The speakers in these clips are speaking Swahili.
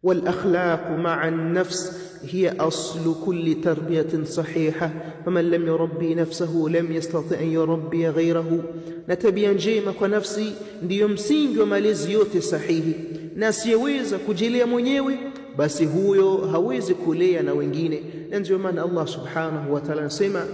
والأخلاق مع النفس هي أصل كل تربية صحيحة، فمن لم يربي نفسه لم يستطع أن يربي غيره. Na tabia njema kwa nafsi ndiyo msingi wa malezi yote sahihi, na asiyeweza kujilea mwenyewe basi huyo hawezi kulea na wengine. Na ndio maana Allah subhanahu wa ta'ala anasema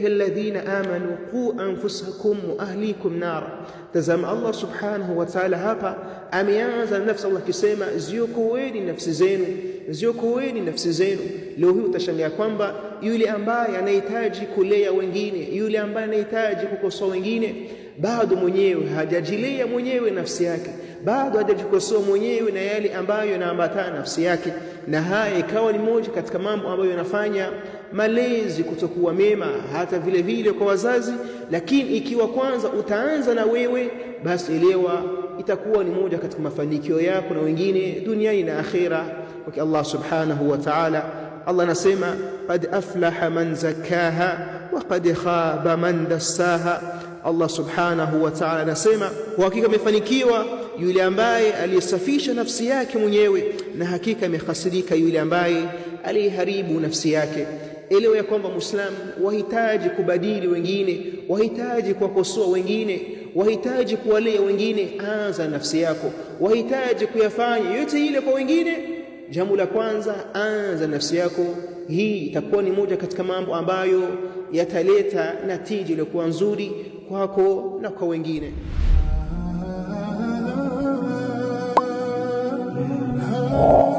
alladhina amanu qu anfusakum wa ahlikum nar. Tazama Allah subhanahu wa ta'ala hapa ameanza na nafsi. Allah akisema ziokoeni nafsi zenu, ziokoeni nafsi zenu. Leo hii utashangaa kwamba yule ambaye anahitaji kulea wengine, yule ambaye anahitaji kukosoa wengine, bado mwenyewe hajajilea mwenyewe nafsi yake, bado hajajikosoa mwenyewe na yale ambayo yanaambatana nafsi yake. Na haya ikawa ni moja katika mambo ambayo yanafanya malezi kutokuwa mema, hata vile vile kwa wazazi. Lakini ikiwa kwanza utaanza na wewe, basi elewa itakuwa ni moja katika mafanikio yako na wengine duniani na akhera kwa Allah subhanahu wa ta'ala. Allah anasema qad aflaha man zakkaha wa qad khaba man dassaha. Allah subhanahu wa ta'ala anasema kwa hakika amefanikiwa yule ambaye aliyesafisha nafsi yake mwenyewe, na hakika amehasirika yule ambaye aliharibu nafsi yake. Elewa ya kwamba Muislamu wahitaji kubadili wengine, wahitaji kuwakosoa wengine, wahitaji kuwalea wengine. Anza nafsi yako. Wahitaji kuyafanya yote ile kwa wengine, jambo la kwanza anza nafsi yako. Hii itakuwa ni moja katika mambo ambayo yataleta natija iliyokuwa nzuri kwako na kwa wengine. Oh.